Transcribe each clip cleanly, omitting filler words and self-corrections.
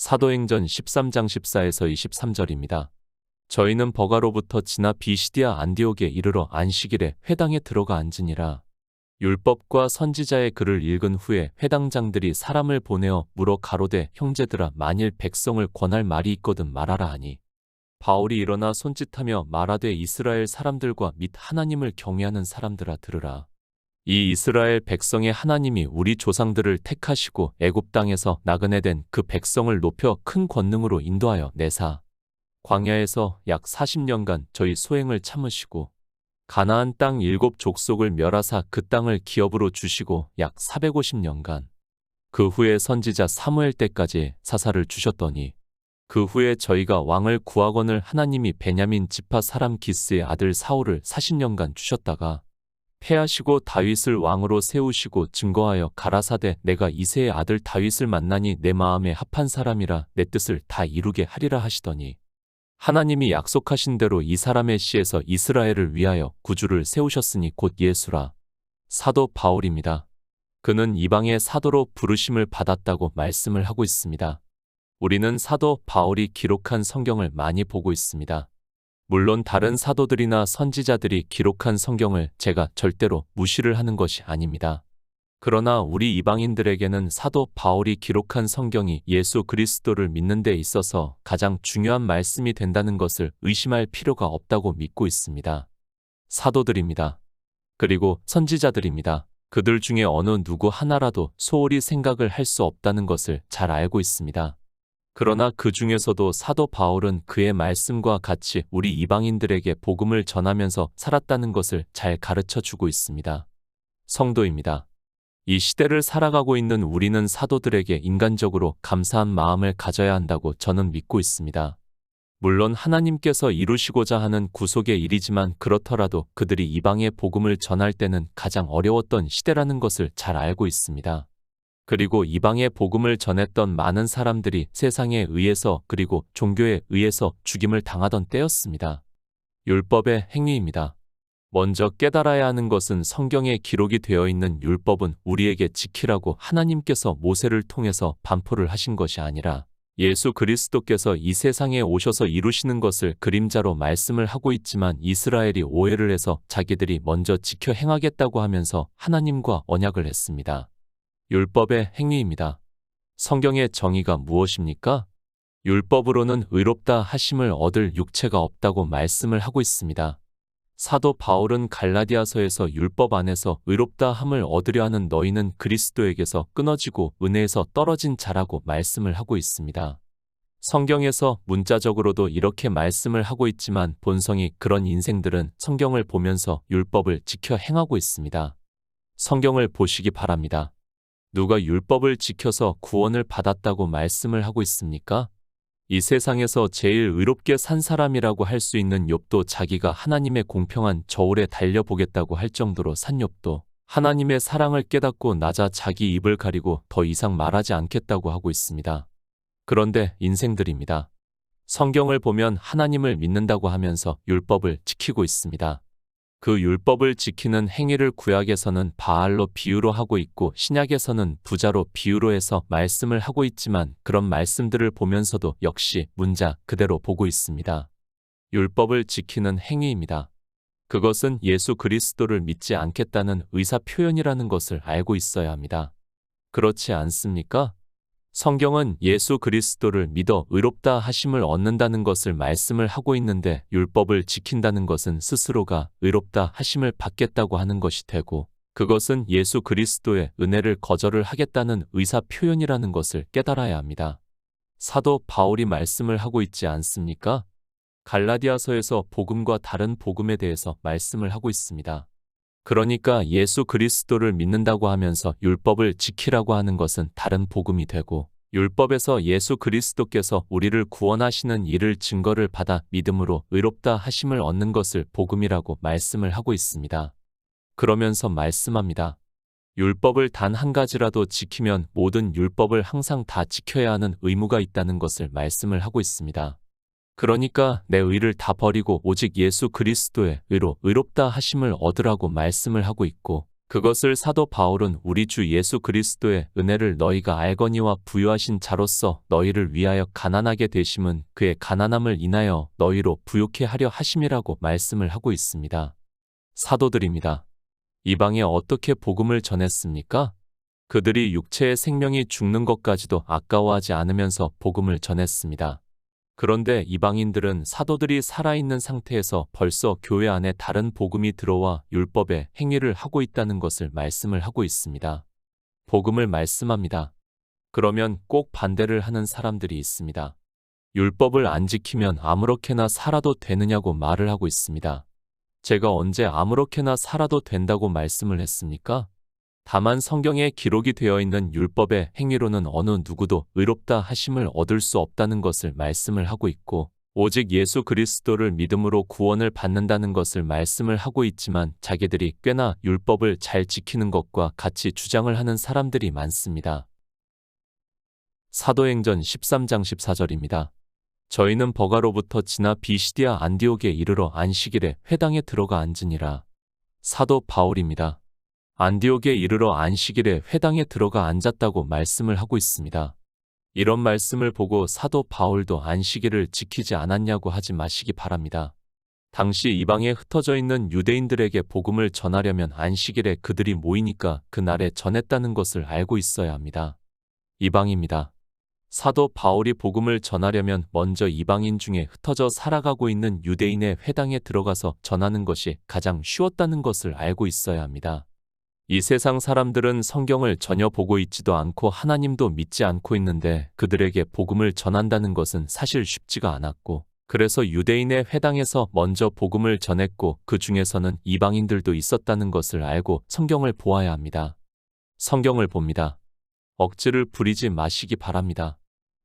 사도행전 13장 14에서 23절입니다. 저희는 버가로부터 지나 비시디아 안디옥에 이르러 안식일에 회당에 들어가 앉으니라. 율법과 선지자의 글을 읽은 후에 회당장들이 사람을 보내어 물어 가로되, 형제들아, 만일 백성을 권할 말이 있거든 말하라 하니, 바울이 일어나 손짓하며 말하되, 이스라엘 사람들과 및 하나님을 경외하는 사람들아, 들으라. 이 이스라엘 백성의 하나님이 우리 조상들을 택하시고 애굽 땅에서 나그네 된 그 백성을 높여 큰 권능으로 인도하여 내사 광야에서 약 40년간 저희 소행을 참으시고 가나안 땅 7족속을 멸하사 그 땅을 기업으로 주시고 약 450년간 그 후에 선지자 사무엘 때까지 사사를 주셨더니, 그 후에 저희가 왕을 구하거늘 하나님이 베냐민 지파 사람 기스의 아들 사울을 40년간 주셨다가 패하시고 다윗을 왕으로 세우시고 증거하여 가라사대, 내가 이새의 아들 다윗을 만나니 내 마음에 합한 사람이라 내 뜻을 다 이루게 하리라 하시더니, 하나님이 약속하신 대로 이 사람의 씨에서 이스라엘을 위하여 구주를 세우셨으니 곧 예수라. 사도 바울입니다. 그는 이방의 사도로 부르심을 받았다고 말씀을 하고 있습니다. 우리는 사도 바울이 기록한 성경을 많이 보고 있습니다. 물론 다른 사도들이나 선지자들이 기록한 성경을 제가 절대로 무시를 하는 것이 아닙니다. 그러나 우리 이방인들에게는 사도 바울이 기록한 성경이 예수 그리스도를 믿는 데 있어서 가장 중요한 말씀이 된다는 것을 의심할 필요가 없다고 믿고 있습니다. 사도들입니다. 그리고 선지자들입니다. 그들 중에 어느 누구 하나라도 소홀히 생각을 할 수 없다는 것을 잘 알고 있습니다. 그러나 그 중에서도 사도 바울은 그의 말씀과 같이 우리 이방인들에게 복음을 전하면서 살았다는 것을 잘 가르쳐 주고 있습니다. 성도입니다. 이 시대를 살아가고 있는 우리는 사도들에게 인간적으로 감사한 마음을 가져야 한다고 저는 믿고 있습니다. 물론 하나님께서 이루시고자 하는 구속의 일이지만, 그렇더라도 그들이 이방의 복음을 전할 때는 가장 어려웠던 시대라는 것을 잘 알고 있습니다. 그리고 이방의 복음을 전했던 많은 사람들이 세상에 의해서 그리고 종교에 의해서 죽임을 당하던 때였습니다. 율법의 행위입니다. 먼저 깨달아야 하는 것은 성경에 기록이 되어 있는 율법은 우리에게 지키라고 하나님께서 모세를 통해서 반포를 하신 것이 아니라 예수 그리스도께서 이 세상에 오셔서 이루시는 것을 그림자로 말씀을 하고 있지만, 이스라엘이 오해를 해서 자기들이 먼저 지켜 행하겠다고 하면서 하나님과 언약을 했습니다. 율법의 행위입니다. 성경의 정의가 무엇입니까? 율법으로는 의롭다 하심을 얻을 육체가 없다고 말씀을 하고 있습니다. 사도 바울은 갈라디아서에서 율법 안에서 의롭다 함을 얻으려 하는 너희는 그리스도에게서 끊어지고 은혜에서 떨어진 자라고 말씀을 하고 있습니다. 성경에서 문자적으로도 이렇게 말씀을 하고 있지만, 본성이 그런 인생들은 성경을 보면서 율법을 지켜 행하고 있습니다. 성경을 보시기 바랍니다. 누가 율법을 지켜서 구원을 받았다고 말씀을 하고 있습니까? 이 세상에서 제일 의롭게 산 사람이라고 할 수 있는 욥도, 자기가 하나님의 공평한 저울에 달려보겠다고 할 정도로 산 욥도, 하나님의 사랑을 깨닫고 낮아 자기 입을 가리고 더 이상 말하지 않겠다고 하고 있습니다. 그런데 인생들입니다. 성경을 보면 하나님을 믿는다고 하면서 율법을 지키고 있습니다. 그 율법을 지키는 행위를 구약에서는 바알로 비유로 하고 있고 신약에서는 부자로 비유로 해서 말씀을 하고 있지만, 그런 말씀들을 보면서도 역시 문자 그대로 보고 있습니다. 율법을 지키는 행위입니다. 그것은 예수 그리스도를 믿지 않겠다는 의사 표현이라는 것을 알고 있어야 합니다. 그렇지 않습니까? 성경은 예수 그리스도를 믿어 의롭다 하심을 얻는다는 것을 말씀을 하고 있는데, 율법을 지킨다는 것은 스스로가 의롭다 하심을 받겠다고 하는 것이 되고, 그것은 예수 그리스도의 은혜를 거절을 하겠다는 의사 표현이라는 것을 깨달아야 합니다. 사도 바울이 말씀을 하고 있지 않습니까? 갈라디아서에서 복음과 다른 복음에 대해서 말씀을 하고 있습니다. 그러니까 예수 그리스도를 믿는다고 하면서 율법을 지키라고 하는 것은 다른 복음이 되고, 율법에서 예수 그리스도께서 우리를 구원하시는 일을 증거를 받아 믿음으로 의롭다 하심을 얻는 것을 복음이라고 말씀을 하고 있습니다. 그러면서 말씀합니다. 율법을 단 한 가지라도 지키면 모든 율법을 항상 다 지켜야 하는 의무가 있다는 것을 말씀을 하고 있습니다. 그러니까 내 의를 다 버리고 오직 예수 그리스도의 의로 의롭다 하심을 얻으라고 말씀을 하고 있고, 그것을 사도 바울은 우리 주 예수 그리스도의 은혜를 너희가 알거니와 부유하신 자로서 너희를 위하여 가난하게 되심은 그의 가난함을 인하여 너희로 부욕해 하려 하심이라고 말씀을 하고 있습니다. 사도들입니다. 이방에 어떻게 복음을 전했습니까? 그들이 육체의 생명이 죽는 것까지도 아까워하지 않으면서 복음을 전했습니다. 그런데 이방인들은 사도들이 살아있는 상태에서 벌써 교회 안에 다른 복음이 들어와 율법의 행위를 하고 있다는 것을 말씀을 하고 있습니다. 복음을 말씀합니다. 그러면 꼭 반대를 하는 사람들이 있습니다. 율법을 안 지키면 아무렇게나 살아도 되느냐고 말을 하고 있습니다. 제가 언제 아무렇게나 살아도 된다고 말씀을 했습니까? 다만 성경에 기록이 되어 있는 율법의 행위로는 어느 누구도 의롭다 하심을 얻을 수 없다는 것을 말씀을 하고 있고, 오직 예수 그리스도를 믿음으로 구원을 받는다는 것을 말씀을 하고 있지만 자기들이 꽤나 율법을 잘 지키는 것과 같이 주장을 하는 사람들이 많습니다. 사도행전 13장 14절입니다. 저희는 버가로부터 지나 비시디아 안디옥에 이르러 안식일에 회당에 들어가 앉으니라. 사도 바울입니다. 안디옥에 이르러 안식일에 회당에 들어가 앉았다고 말씀을 하고 있습니다. 이런 말씀을 보고 사도 바울도 안식일을 지키지 않았냐고 하지 마시기 바랍니다. 당시 이방에 흩어져 있는 유대인들에게 복음을 전하려면 안식일에 그들이 모이니까 그날에 전했다는 것을 알고 있어야 합니다. 이방입니다. 사도 바울이 복음을 전하려면 먼저 이방인 중에 흩어져 살아가고 있는 유대인의 회당에 들어가서 전하는 것이 가장 쉬웠다는 것을 알고 있어야 합니다. 이 세상 사람들은 성경을 전혀 보고 있지도 않고 하나님도 믿지 않고 있는데 그들에게 복음을 전한다는 것은 사실 쉽지가 않았고, 그래서 유대인의 회당에서 먼저 복음을 전했고 그 중에서는 이방인들도 있었다는 것을 알고 성경을 보아야 합니다. 성경을 봅니다. 억지를 부리지 마시기 바랍니다.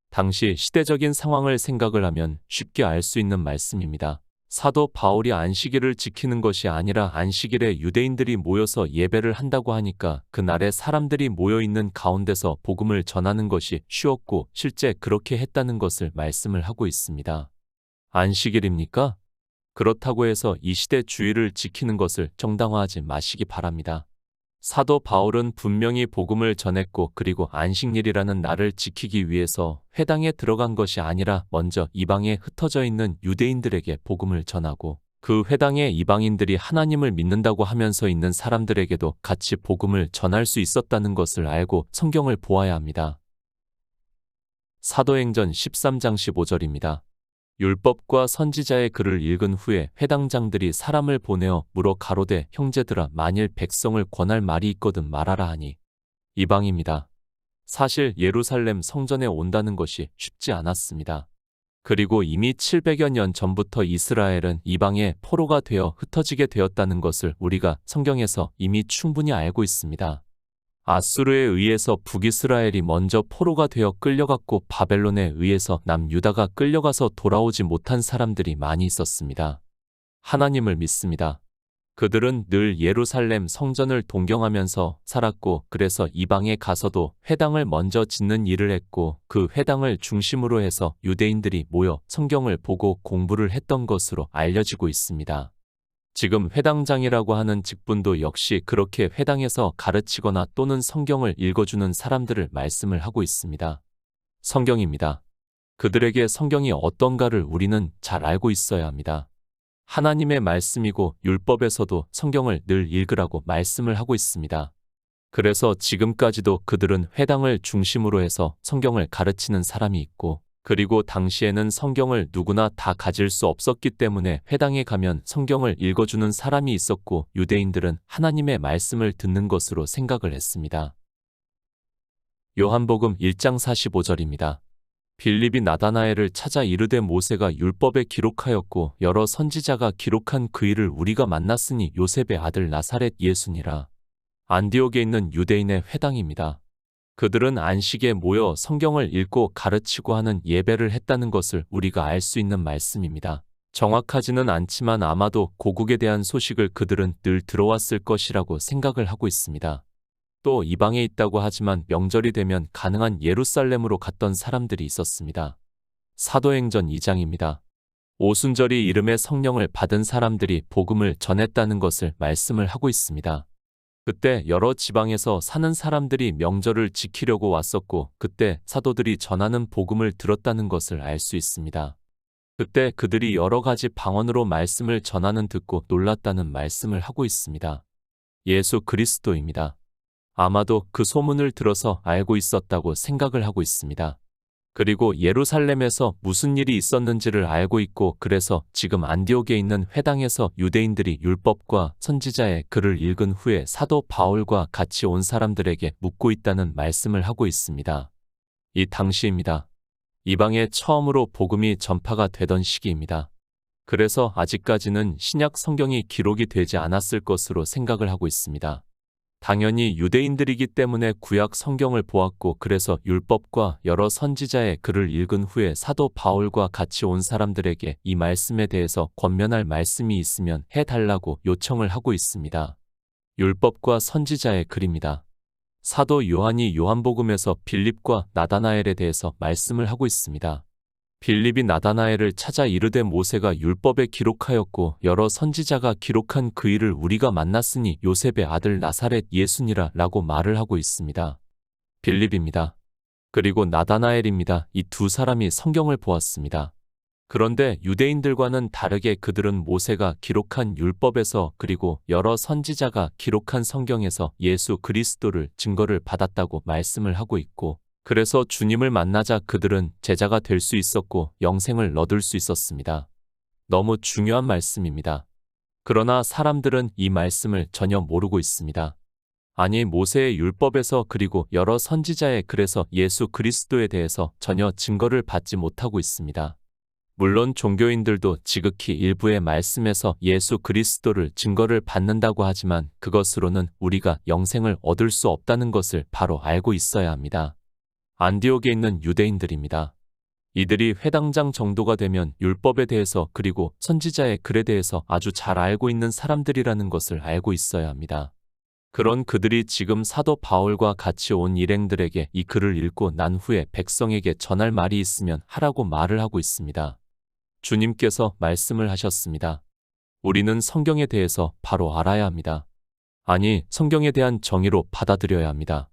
당시 시대적인 상황을 생각을 하면 쉽게 알 수 있는 말씀입니다. 사도 바울이 안식일을 지키는 것이 아니라 안식일에 유대인들이 모여서 예배를 한다고 하니까 그날에 사람들이 모여있는 가운데서 복음을 전하는 것이 쉬웠고 실제 그렇게 했다는 것을 말씀을 하고 있습니다. 안식일입니까? 그렇다고 해서 이 시대 주의를 지키는 것을 정당화하지 마시기 바랍니다. 사도 바울은 분명히 복음을 전했고 그리고 안식일이라는 날을 지키기 위해서 회당에 들어간 것이 아니라 먼저 이방에 흩어져 있는 유대인들에게 복음을 전하고 그 회당에 이방인들이 하나님을 믿는다고 하면서 있는 사람들에게도 같이 복음을 전할 수 있었다는 것을 알고 성경을 보아야 합니다. 사도행전 13장 15절입니다. 율법과 선지자의 글을 읽은 후에 회당장들이 사람을 보내어 물어 가로되 형제들아 만일 백성을 권할 말이 있거든 말하라 하니. 이방입니다. 사실 예루살렘 성전에 온다는 것이 쉽지 않았습니다. 그리고 이미 700여 년 전부터 이스라엘은 이방의 포로가 되어 흩어지게 되었다는 것을 우리가 성경에서 이미 충분히 알고 있습니다. 아수르에 의해서 북이스라엘이 먼저 포로가 되어 끌려갔고 바벨론에 의해서 남유다가 끌려가서 돌아오지 못한 사람들이 많이 있었습니다. 하나님을 믿습니다. 그들은 늘 예루살렘 성전을 동경하면서 살았고 그래서 이방에 가서도 회당을 먼저 짓는 일을 했고 그 회당을 중심으로 해서 유대인들이 모여 성경을 보고 공부를 했던 것으로 알려지고 있습니다. 지금 회당장이라고 하는 직분도 역시 그렇게 회당에서 가르치거나 또는 성경을 읽어주는 사람들을 말씀을 하고 있습니다. 성경입니다. 그들에게 성경이 어떤가를 우리는 잘 알고 있어야 합니다. 하나님의 말씀이고 율법에서도 성경을 늘 읽으라고 말씀을 하고 있습니다. 그래서 지금까지도 그들은 회당을 중심으로 해서 성경을 가르치는 사람이 있고 그리고 당시에는 성경을 누구나 다 가질 수 없었기 때문에 회당에 가면 성경을 읽어주는 사람이 있었고 유대인들은 하나님의 말씀을 듣는 것으로 생각을 했습니다. 요한복음 1장 45절입니다. 빌립이 나다나엘을 찾아 이르되 모세가 율법에 기록하였고 여러 선지자가 기록한 그 일을 우리가 만났으니 요셉의 아들 나사렛 예수니라. 안디옥에 있는 유대인의 회당입니다. 그들은 안식에 모여 성경을 읽고 가르치고 하는 예배를 했다는 것을 우리가 알 수 있는 말씀입니다. 정확하지는 않지만 아마도 고국에 대한 소식을 그들은 늘 들어왔을 것이라고 생각을 하고 있습니다. 또 이방에 있다고 하지만 명절이 되면 가능한 예루살렘으로 갔던 사람들이 있었습니다. 사도행전 2장입니다. 오순절이 이름의 성령을 받은 사람들이 복음을 전했다는 것을 말씀을 하고 있습니다. 그때 여러 지방에서 사는 사람들이 명절을 지키려고 왔었고, 그때 사도들이 전하는 복음을 들었다는 것을 알 수 있습니다. 그때 그들이 여러 가지 방언으로 말씀을 전하는 듣고 놀랐다는 말씀을 하고 있습니다. 예수 그리스도입니다. 아마도 그 소문을 들어서 알고 있었다고 생각을 하고 있습니다. 그리고 예루살렘에서 무슨 일이 있었는지를 알고 있고, 그래서 지금 안디옥에 있는 회당에서 유대인들이 율법과 선지자의 글을 읽은 후에 사도 바울과 같이 온 사람들에게 묻고 있다는 말씀을 하고 있습니다. 이 당시입니다. 이방에 처음으로 복음이 전파가 되던 시기입니다. 그래서 아직까지는 신약 성경이 기록이 되지 않았을 것으로 생각을 하고 있습니다. 당연히 유대인들이기 때문에 구약 성경을 보았고, 그래서 율법과 여러 선지자의 글을 읽은 후에 사도 바울과 같이 온 사람들에게 이 말씀에 대해서 권면할 말씀이 있으면 해달라고 요청을 하고 있습니다. 율법과 선지자의 글입니다. 사도 요한이 요한복음에서 빌립과 나다나엘에 대해서 말씀을 하고 있습니다. 빌립이 나다나엘을 찾아 이르되 모세가 율법에 기록하였고 여러 선지자가 기록한 그 일을 우리가 만났으니 요셉의 아들 나사렛 예수니라 라고 말을 하고 있습니다. 빌립입니다. 그리고 나다나엘입니다. 이 두 사람이 성경을 보았습니다. 그런데 유대인들과는 다르게 그들은 모세가 기록한 율법에서 그리고 여러 선지자가 기록한 성경에서 예수 그리스도를 증거를 받았다고 말씀을 하고 있고, 그래서 주님을 만나자 그들은 제자가 될 수 있었고 영생을 얻을 수 있었습니다. 너무 중요한 말씀입니다. 그러나 사람들은 이 말씀을 전혀 모르고 있습니다. 아니, 모세의 율법에서 그리고 여러 선지자의 글에서 예수 그리스도에 대해서 전혀 증거를 받지 못하고 있습니다. 물론 종교인들도 지극히 일부의 말씀에서 예수 그리스도를 증거를 받는다고 하지만 그것으로는 우리가 영생을 얻을 수 없다는 것을 바로 알고 있어야 합니다. 안디옥에 있는 유대인들입니다. 이들이 회당장 정도가 되면 율법에 대해서 그리고 선지자의 글에 대해서 아주 잘 알고 있는 사람들이라는 것을 알고 있어야 합니다. 그런 그들이 지금 사도 바울과 같이 온 일행들에게 이 글을 읽고 난 후에 백성에게 전할 말이 있으면 하라고 말을 하고 있습니다. 주님께서 말씀을 하셨습니다. 우리는 성경에 대해서 바로 알아야 합니다. 아니, 성경에 대한 정의로 받아들여야 합니다.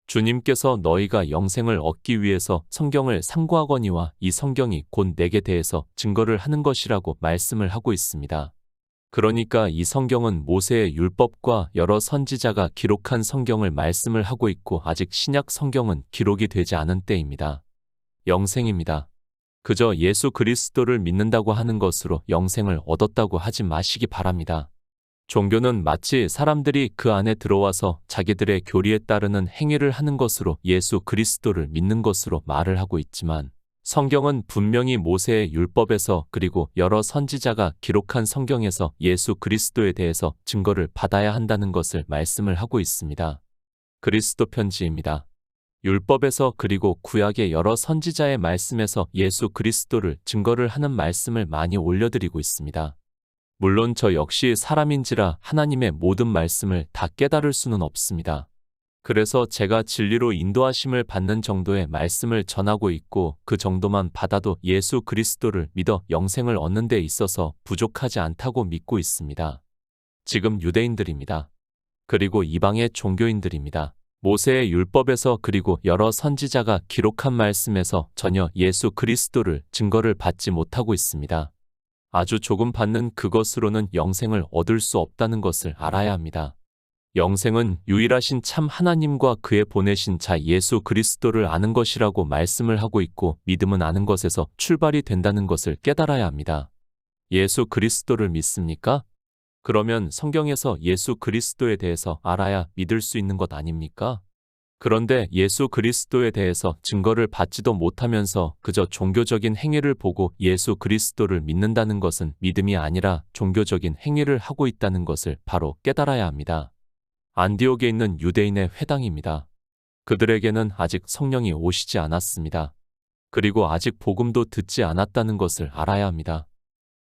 주님께서 너희가 영생을 얻기 위해서 성경을 상고하거니와 이 성경이 곧 내게 대해서 증거를 하는 것이라고 말씀을 하고 있습니다. 그러니까 이 성경은 모세의 율법과 여러 선지자가 기록한 성경을 말씀을 하고 있고 아직 신약 성경은 기록이 되지 않은 때입니다. 영생입니다. 그저 예수 그리스도를 믿는다고 하는 것으로 영생을 얻었다고 하지 마시기 바랍니다. 종교는 마치 사람들이 그 안에 들어와서 자기들의 교리에 따르는 행위를 하는 것으로 예수 그리스도를 믿는 것으로 말을 하고 있지만, 성경은 분명히 모세의 율법에서 그리고 여러 선지자가 기록한 성경에서 예수 그리스도에 대해서 증거를 받아야 한다는 것을 말씀을 하고 있습니다. 그리스도 편지입니다. 율법에서 그리고 구약의 여러 선지자의 말씀에서 예수 그리스도를 증거를 하는 말씀을 많이 올려드리고 있습니다. 물론 저 역시 사람인지라 하나님의 모든 말씀을 다 깨달을 수는 없습니다. 그래서 제가 진리로 인도하심을 받는 정도의 말씀을 전하고 있고 그 정도만 받아도 예수 그리스도를 믿어 영생을 얻는 데 있어서 부족하지 않다고 믿고 있습니다. 지금 유대인들입니다. 그리고 이방의 종교인들입니다. 모세의 율법에서 그리고 여러 선지자가 기록한 말씀에서 전혀 예수 그리스도를 증거를 받지 못하고 있습니다. 아주 조금 받는 그것으로는 영생을 얻을 수 없다는 것을 알아야 합니다. 영생은 유일하신 참 하나님과 그의 보내신 자 예수 그리스도를 아는 것이라고 말씀을 하고 있고, 믿음은 아는 것에서 출발이 된다는 것을 깨달아야 합니다. 예수 그리스도를 믿습니까? 그러면 성경에서 예수 그리스도에 대해서 알아야 믿을 수 있는 것 아닙니까? 그런데 예수 그리스도에 대해서 증거를 받지도 못하면서 그저 종교적인 행위를 보고 예수 그리스도를 믿는다는 것은 믿음이 아니라 종교적인 행위를 하고 있다는 것을 바로 깨달아야 합니다. 안디옥에 있는 유대인의 회당입니다. 그들에게는 아직 성령이 오시지 않았습니다. 그리고 아직 복음도 듣지 않았다는 것을 알아야 합니다.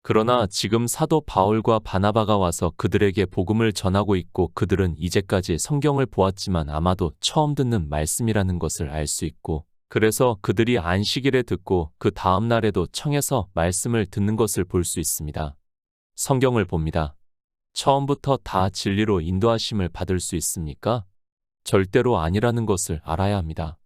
그러나 지금 사도 바울과 바나바가 와서 그들에게 복음을 전하고 있고, 그들은 이제까지 성경을 보았지만 아마도 처음 듣는 말씀이라는 것을 알 수 있고, 그래서 그들이 안식일에 듣고 그 다음 날에도 청해서 말씀을 듣는 것을 볼 수 있습니다. 성경을 봅니다. 처음부터 다 진리로 인도하심을 받을 수 있습니까? 절대로 아니라는 것을 알아야 합니다.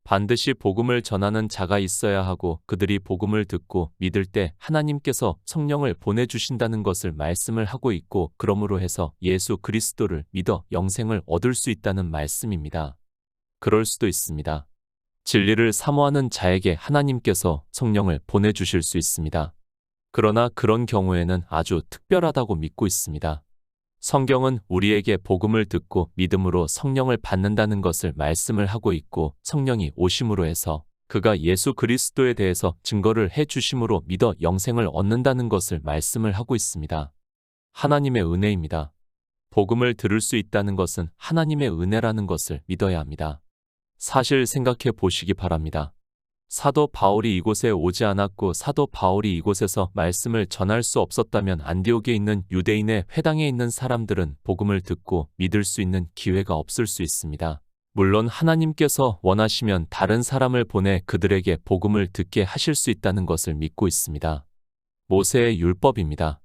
반드시 복음을 전하는 자가 있어야 하고 그들이 복음을 듣고 믿을 때 하나님께서 성령을 보내주신다는 것을 말씀을 하고 있고 그러므로 해서 예수 그리스도를 믿어 영생을 얻을 수 있다는 말씀입니다. 그럴 수도 있습니다. 진리를 사모하는 자에게 하나님께서 성령을 보내주실 수 있습니다. 그러나 그런 경우에는 아주 특별하다고 믿고 있습니다. 성경은 우리에게 복음을 듣고 믿음으로 성령을 받는다는 것을 말씀을 하고 있고 성령이 오심으로 해서 그가 예수 그리스도에 대해서 증거를 해 주심으로 믿어 영생을 얻는다는 것을 말씀을 하고 있습니다. 하나님의 은혜입니다. 복음을 들을 수 있다는 것은 하나님의 은혜라는 것을 믿어야 합니다. 사실 생각해 보시기 바랍니다. 사도 바울이 이곳에 오지 않았고 사도 바울이 이곳에서 말씀을 전할 수 없었다면 안디옥에 있는 유대인의 회당에 있는 사람들은 복음을 듣고 믿을 수 있는 기회가 없을 수 있습니다. 물론 하나님께서 원하시면 다른 사람을 보내 그들에게 복음을 듣게 하실 수 있다는 것을 믿고 있습니다. 모세의 율법입니다.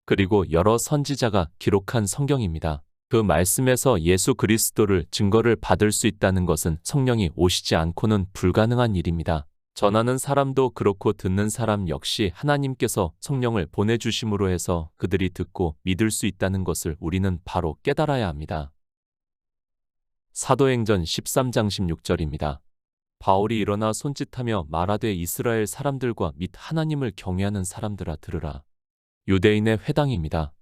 그리고 여러 선지자가 기록한 성경입니다. 그 말씀에서 예수 그리스도를 증거를 받을 수 있다는 것은 성령이 오시지 않고는 불가능한 일입니다. 전하는 사람도 그렇고 듣는 사람 역시 하나님께서 성령을 보내주심으로 해서 그들이 듣고 믿을 수 있다는 것을 우리는 바로 깨달아야 합니다. 사도행전 13장 16절입니다. 바울이 일어나 손짓하며 말하되 이스라엘 사람들과 및 하나님을 경외하는 사람들아 들으라. 유대인의 회당입니다.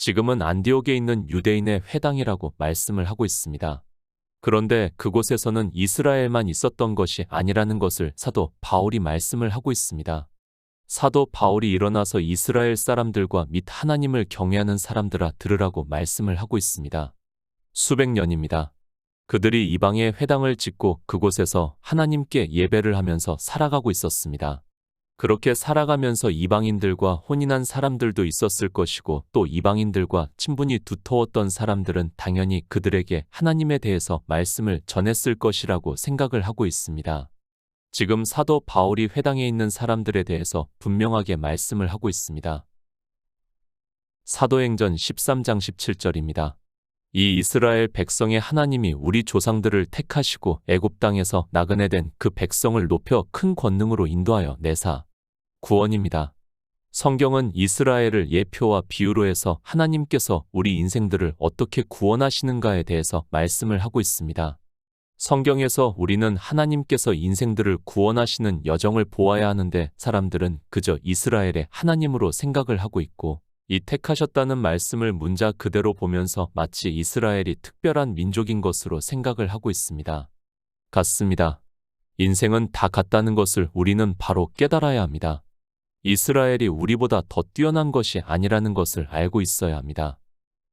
지금은 안디옥에 있는 유대인의 회당이라고 말씀을 하고 있습니다. 그런데 그곳에서는 이스라엘만 있었던 것이 아니라는 것을 사도 바울이 말씀을 하고 있습니다. 사도 바울이 일어나서 이스라엘 사람들과 및 하나님을 경외하는 사람들아 들으라고 말씀을 하고 있습니다. 수백 년입니다. 그들이 이방의 회당을 짓고 그곳에서 하나님께 예배를 하면서 살아가고 있었습니다. 그렇게 살아가면서 이방인들과 혼인한 사람들도 있었을 것이고 또 이방인들과 친분이 두터웠던 사람들은 당연히 그들에게 하나님에 대해서 말씀을 전했을 것이라고 생각을 하고 있습니다. 지금 사도 바울이 회당에 있는 사람들에 대해서 분명하게 말씀을 하고 있습니다. 사도행전 13장 17절입니다. 이 이스라엘 백성의 하나님이 우리 조상들을 택하시고 애굽 땅에서 나그네 된 그 백성을 높여 큰 권능으로 인도하여 내사 구원입니다. 성경은 이스라엘을 예표와 비유로 해서 하나님께서 우리 인생들을 어떻게 구원하시는가에 대해서 말씀을 하고 있습니다. 성경에서 우리는 하나님께서 인생들을 구원하시는 여정을 보아야 하는데 사람들은 그저 이스라엘의 하나님으로 생각을 하고 있고 이 택하셨다는 말씀을 문자 그대로 보면서 마치 이스라엘이 특별한 민족인 것으로 생각을 하고 있습니다. 같습니다. 인생은 다 같다는 것을 우리는 바로 깨달아야 합니다. 이스라엘이 우리보다 더 뛰어난 것이 아니라는 것을 알고 있어야 합니다.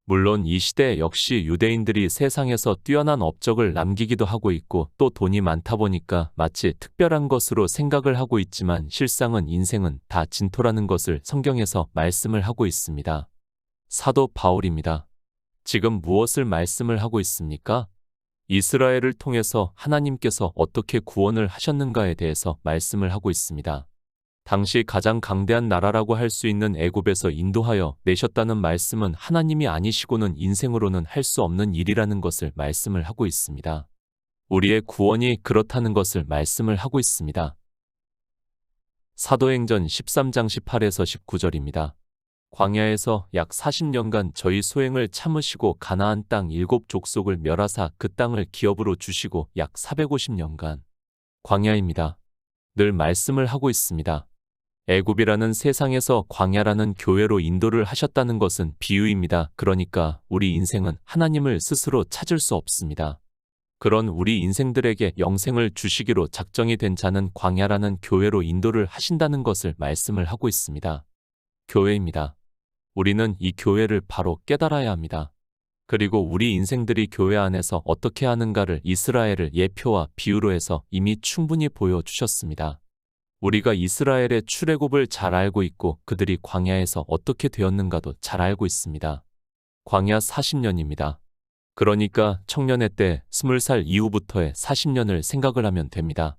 물론 이 시대 역시 유대인들이 세상에서 뛰어난 업적을 남기기도 하고 있고 또 돈이 많다 보니까 마치 특별한 것으로 생각을 하고 있지만 실상은 인생은 다 진토라는 것을 성경에서 말씀을 하고 있습니다. 사도 바울입니다. 지금 무엇을 말씀을 하고 있습니까? 이스라엘을 통해서 하나님께서 어떻게 구원을 하셨는가에 대해서 말씀을 하고 있습니다. 당시 가장 강대한 나라라고 할 수 있는 애굽에서 인도하여 내셨다는 말씀은 하나님이 아니시고는 인생으로는 할 수 없는 일이라는 것을 말씀을 하고 있습니다. 우리의 구원이 그렇다는 것을 말씀을 하고 있습니다. 사도행전 13장 18에서 19절입니다. 광야에서 약 40년간 저희 소행을 참으시고 가나안 땅 7족속을 멸하사 그 땅을 기업으로 주시고 약 450년간 광야입니다. 늘 말씀을 하고 있습니다. 애굽이라는 세상에서 광야라는 교회로 인도를 하셨다는 것은 비유입니다. 그러니까 우리 인생은 하나님을 스스로 찾을 수 없습니다. 그런 우리 인생들에게 영생을 주시기로 작정이 된 자는 광야라는 교회로 인도를 하신다는 것을 말씀을 하고 있습니다. 교회입니다. 우리는 이 교회를 바로 깨달아야 합니다. 그리고 우리 인생들이 교회 안에서 어떻게 하는가를 이스라엘을 예표와 비유로 해서 이미 충분히 보여주셨습니다. 우리가 이스라엘의 출애굽을 잘 알고 있고 그들이 광야에서 어떻게 되었는가도 잘 알고 있습니다. 광야 40년입니다. 그러니까 청년의 때 20살 이후부터의 40년을 생각을 하면 됩니다.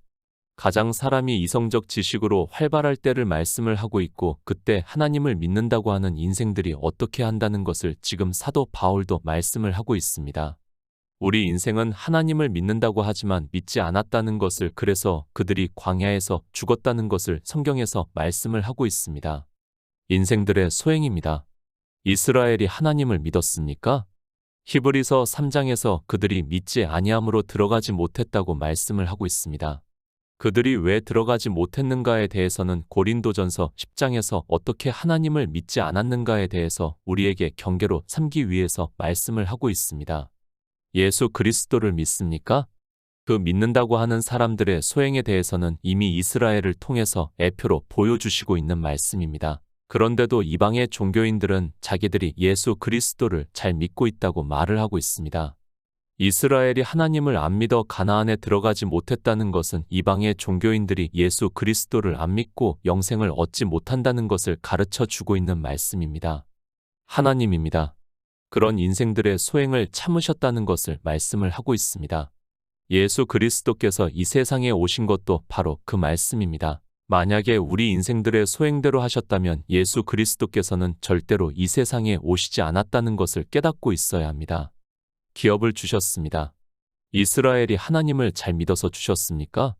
가장 사람이 이성적 지식으로 활발할 때를 말씀을 하고 있고, 그때 하나님을 믿는다고 하는 인생들이 어떻게 한다는 것을 지금 사도 바울도 말씀을 하고 있습니다. 우리 인생은 하나님을 믿는다고 하지만 믿지 않았다는 것을, 그래서 그들이 광야에서 죽었다는 것을 성경에서 말씀을 하고 있습니다. 인생들의 소행입니다. 이스라엘이 하나님을 믿었습니까? 히브리서 3장에서 그들이 믿지 아니함으로 들어가지 못했다고 말씀을 하고 있습니다. 그들이 왜 들어가지 못했는가에 대해서는 고린도전서 10장에서 어떻게 하나님을 믿지 않았는가에 대해서 우리에게 경계로 삼기 위해서 말씀을 하고 있습니다. 예수 그리스도를 믿습니까? 그 믿는다고 하는 사람들의 소행에 대해서는 이미 이스라엘을 통해서 애표로 보여주시고 있는 말씀입니다. 그런데도 이방의 종교인들은 자기들이 예수 그리스도를 잘 믿고 있다고 말을 하고 있습니다. 이스라엘이 하나님을 안 믿어 가나안에 들어가지 못했다는 것은 이방의 종교인들이 예수 그리스도를 안 믿고 영생을 얻지 못한다는 것을 가르쳐 주고 있는 말씀입니다. 하나님입니다. 그런 인생들의 소행을 참으셨다는 것을 말씀을 하고 있습니다. 예수 그리스도께서 이 세상에 오신 것도 바로 그 말씀입니다. 만약에 우리 인생들의 소행대로 하셨다면 예수 그리스도께서는 절대로 이 세상에 오시지 않았다는 것을 깨닫고 있어야 합니다. 기업을 주셨습니다. 이스라엘이 하나님을 잘 믿어서 주셨습니까?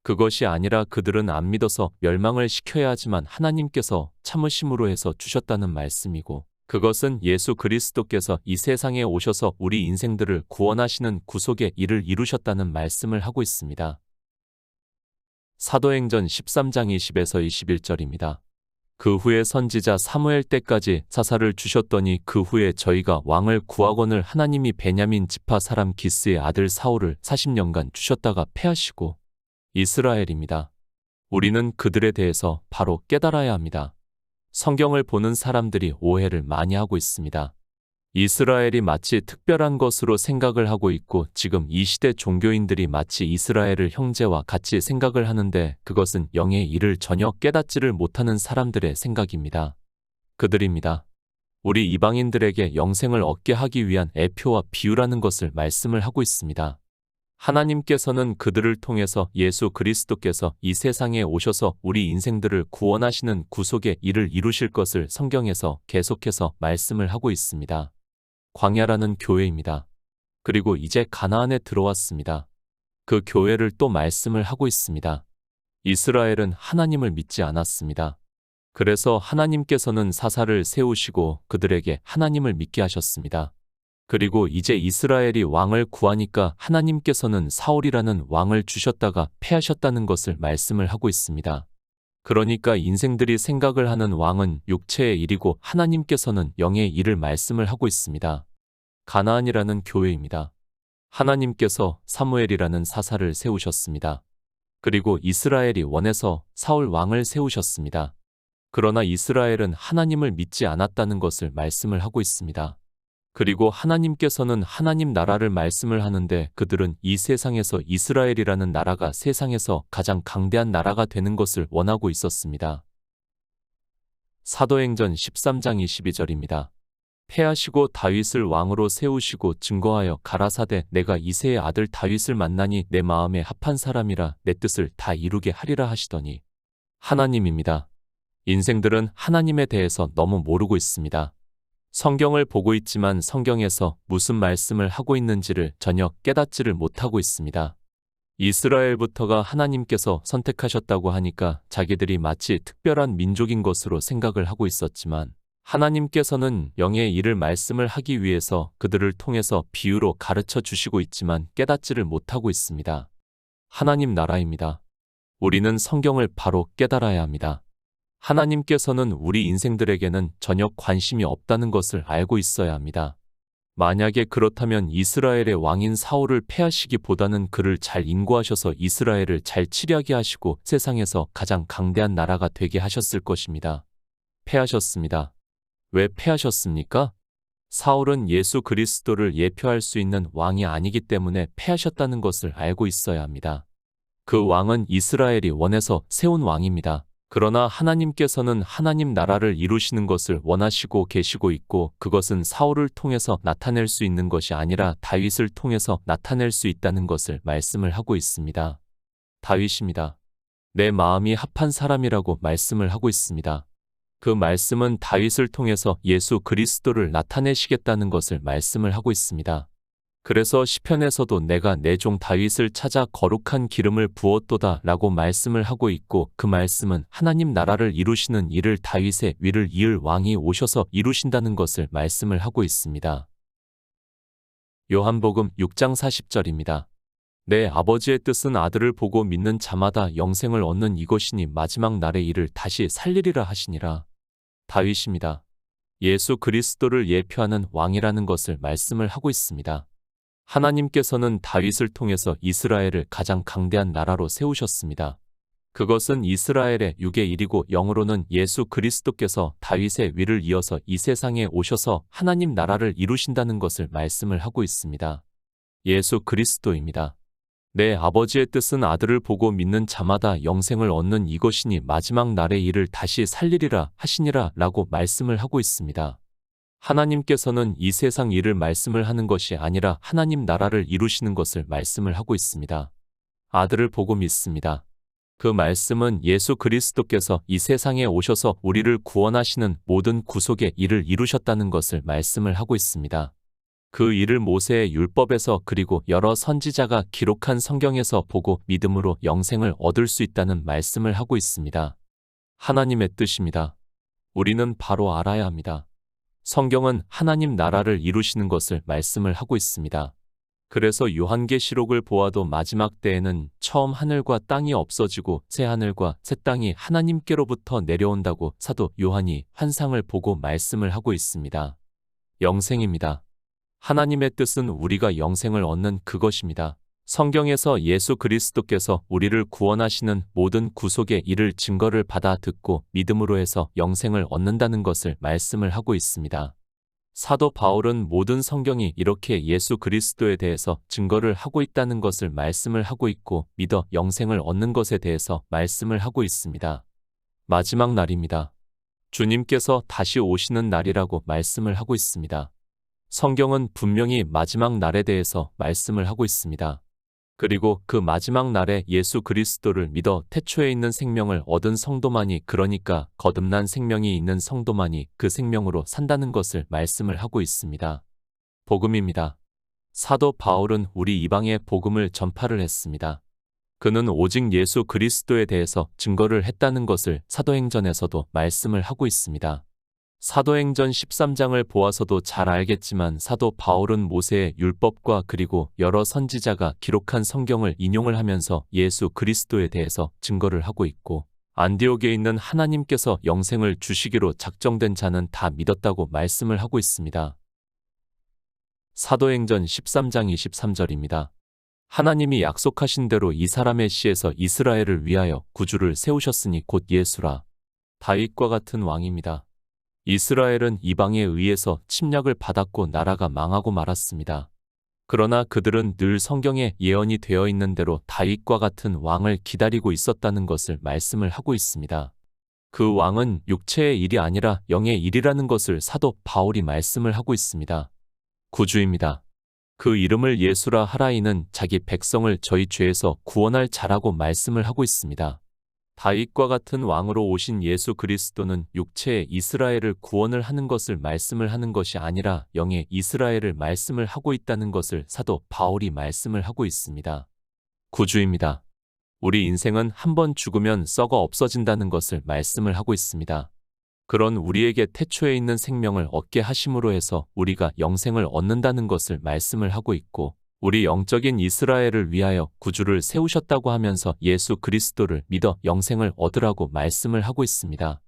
그것이 아니라 그들은 안 믿어서 멸망을 시켜야 하지만 하나님께서 참으심으로 해서 주셨다는 말씀이고, 그것은 예수 그리스도께서 이 세상에 오셔서 우리 인생들을 구원하시는 구속의 일을 이루셨다는 말씀을 하고 있습니다. 사도행전 13장 20에서 21절입니다. 그 후에 선지자 사무엘 때까지 사사를 주셨더니 그 후에 저희가 왕을 구하거늘 하나님이 베냐민 지파 사람 기스의 아들 사울을 40년간 주셨다가 패하시고, 이스라엘입니다. 우리는 그들에 대해서 바로 깨달아야 합니다. 성경을 보는 사람들이 오해를 많이 하고 있습니다. 이스라엘이 마치 특별한 것으로 생각을 하고 있고, 지금 이 시대 종교인들이 마치 이스라엘을 형제와 같이 생각을 하는데, 그것은 영의 일을 전혀 깨닫지를 못하는 사람들의 생각입니다. 그들입니다. 우리 이방인들에게 영생을 얻게 하기 위한 애표와 비유라는 것을 말씀을 하고 있습니다. 하나님께서는 그들을 통해서 예수 그리스도께서 이 세상에 오셔서 우리 인생들을 구원하시는 구속의 일을 이루실 것을 성경에서 계속해서 말씀을 하고 있습니다. 광야라는 교회입니다. 그리고 이제 가나안에 들어왔습니다. 그 교회를 또 말씀을 하고 있습니다. 이스라엘은 하나님을 믿지 않았습니다. 그래서 하나님께서는 사사를 세우시고 그들에게 하나님을 믿게 하셨습니다. 그리고 이제 이스라엘이 왕을 구하니까 하나님께서는 사울이라는 왕을 주셨다가 패하셨다는 것을 말씀을 하고 있습니다. 그러니까 인생들이 생각을 하는 왕은 육체의 일이고 하나님께서는 영의 일을 말씀을 하고 있습니다. 가나안이라는 교회입니다. 하나님께서 사무엘이라는 사사를 세우셨습니다. 그리고 이스라엘이 원해서 사울 왕을 세우셨습니다. 그러나 이스라엘은 하나님을 믿지 않았다는 것을 말씀을 하고 있습니다. 그리고 하나님께서는 하나님 나라를 말씀을 하는데, 그들은 이 세상에서 이스라엘이라는 나라가 세상에서 가장 강대한 나라가 되는 것을 원하고 있었습니다. 사도행전 13장 22절입니다. 패하시고 다윗을 왕으로 세우시고 증거하여 가라사대 내가 이새의 아들 다윗을 만나니 내 마음에 합한 사람이라 내 뜻을 다 이루게 하리라 하시더니, 하나님입니다. 인생들은 하나님에 대해서 너무 모르고 있습니다. 성경을 보고 있지만 성경에서 무슨 말씀을 하고 있는지를 전혀 깨닫지를 못하고 있습니다. 이스라엘부터가 하나님께서 선택하셨다고 하니까 자기들이 마치 특별한 민족인 것으로 생각을 하고 있었지만, 하나님께서는 영의 일을 말씀을 하기 위해서 그들을 통해서 비유로 가르쳐 주시고 있지만 깨닫지를 못하고 있습니다. 하나님 나라입니다. 우리는 성경을 바로 깨달아야 합니다. 하나님께서는 우리 인생들에게는 전혀 관심이 없다는 것을 알고 있어야 합니다. 만약에 그렇다면 이스라엘의 왕인 사울을 패하시기보다는 그를 잘 인도하셔서 이스라엘을 잘 치료하게 하시고 세상에서 가장 강대한 나라가 되게 하셨을 것입니다. 패하셨습니다. 왜 패하셨습니까? 사울은 예수 그리스도를 예표할 수 있는 왕이 아니기 때문에 패하셨다는 것을 알고 있어야 합니다. 그 왕은 이스라엘이 원해서 세운 왕입니다. 그러나 하나님께서는 하나님 나라를 이루시는 것을 원하시고 계시고 있고, 그것은 사울을 통해서 나타낼 수 있는 것이 아니라 다윗을 통해서 나타낼 수 있다는 것을 말씀을 하고 있습니다. 다윗입니다. 내 마음이 합한 사람이라고 말씀을 하고 있습니다. 그 말씀은 다윗을 통해서 예수 그리스도를 나타내시겠다는 것을 말씀을 하고 있습니다. 그래서 시편에서도 내가 내 종 다윗을 찾아 거룩한 기름을 부었도다 라고 말씀을 하고 있고, 그 말씀은 하나님 나라를 이루시는 일을 다윗의 위를 이을 왕이 오셔서 이루신다는 것을 말씀을 하고 있습니다. 요한복음 6장 40절입니다. 내 아버지의 뜻은 아들을 보고 믿는 자마다 영생을 얻는 이것이니 마지막 날의 일을 다시 살리리라 하시니라. 다윗입니다. 예수 그리스도를 예표하는 왕이라는 것을 말씀을 하고 있습니다. 하나님께서는 다윗을 통해서 이스라엘을 가장 강대한 나라로 세우셨습니다. 그것은 이스라엘의 육의 일이고 영으로는 예수 그리스도께서 다윗의 위를 이어서 이 세상에 오셔서 하나님 나라를 이루신다는 것을 말씀을 하고 있습니다. 예수 그리스도입니다. 내 아버지의 뜻은 아들을 보고 믿는 자마다 영생을 얻는 이것이니 마지막 날의 일을 다시 살리리라 하시니라 라고 말씀을 하고 있습니다. 하나님께서는 이 세상 일을 말씀을 하는 것이 아니라 하나님 나라를 이루시는 것을 말씀을 하고 있습니다. 아들을 보고 믿습니다. 그 말씀은 예수 그리스도께서 이 세상에 오셔서 우리를 구원하시는 모든 구속의 일을 이루셨다는 것을 말씀을 하고 있습니다. 그 일을 모세의 율법에서 그리고 여러 선지자가 기록한 성경에서 보고 믿음으로 영생을 얻을 수 있다는 말씀을 하고 있습니다. 하나님의 뜻입니다. 우리는 바로 알아야 합니다. 성경은 하나님 나라를 이루시는 것을 말씀을 하고 있습니다. 그래서 요한계시록을 보아도 마지막 때에는 처음 하늘과 땅이 없어지고 새 하늘과 새 땅이 하나님께로부터 내려온다고 사도 요한이 환상을 보고 말씀을 하고 있습니다. 영생입니다. 하나님의 뜻은 우리가 영생을 얻는 그것입니다. 성경에서 예수 그리스도께서 우리를 구원하시는 모든 구속의 일을 증거를 받아 듣고 믿음으로 해서 영생을 얻는다는 것을 말씀을 하고 있습니다. 사도 바울은 모든 성경이 이렇게 예수 그리스도에 대해서 증거를 하고 있다는 것을 말씀을 하고 있고 믿어 영생을 얻는 것에 대해서 말씀을 하고 있습니다. 마지막 날입니다. 주님께서 다시 오시는 날이라고 말씀을 하고 있습니다. 성경은 분명히 마지막 날에 대해서 말씀을 하고 있습니다. 그리고 그 마지막 날에 예수 그리스도를 믿어 태초에 있는 생명을 얻은 성도만이, 그러니까 거듭난 생명이 있는 성도만이 그 생명으로 산다는 것을 말씀을 하고 있습니다. 복음입니다. 사도 바울은 우리 이방의 복음을 전파를 했습니다. 그는 오직 예수 그리스도에 대해서 증거를 했다는 것을 사도행전에서도 말씀을 하고 있습니다. 사도행전 13장을 보아서도 잘 알겠지만 사도 바울은 모세의 율법과 그리고 여러 선지자가 기록한 성경을 인용을 하면서 예수 그리스도에 대해서 증거를 하고 있고, 안디옥에 있는 하나님께서 영생을 주시기로 작정된 자는 다 믿었다고 말씀을 하고 있습니다. 사도행전 13장 23절입니다. 하나님이 약속하신 대로 이 사람의 씨에서 이스라엘을 위하여 구주를 세우셨으니 곧 예수라. 다윗과 같은 왕입니다. 이스라엘은 이방에 의해서 침략을 받았고 나라가 망하고 말았습니다. 그러나 그들은 늘 성경에 예언이 되어 있는 대로 다윗과 같은 왕을 기다리고 있었다는 것을 말씀을 하고 있습니다. 그 왕은 육체의 일이 아니라 영의 일이라는 것을 사도 바울이 말씀을 하고 있습니다. 구주입니다. 그 이름을 예수라 하라. 이는 자기 백성을 저희 죄에서 구원할 자라고 말씀을 하고 있습니다. 다윗과 같은 왕으로 오신 예수 그리스도는 육체의 이스라엘을 구원을 하는 것을 말씀을 하는 것이 아니라 영의 이스라엘을 말씀을 하고 있다는 것을 사도 바울이 말씀을 하고 있습니다. 구주입니다. 우리 인생은 한 번 죽으면 썩어 없어진다는 것을 말씀을 하고 있습니다. 그런 우리에게 태초에 있는 생명을 얻게 하심으로 해서 우리가 영생을 얻는다는 것을 말씀을 하고 있고, 우리 영적인 이스라엘을 위하여 구주를 세우셨다고 하면서 예수 그리스도를 믿어 영생을 얻으라고 말씀을 하고 있습니다.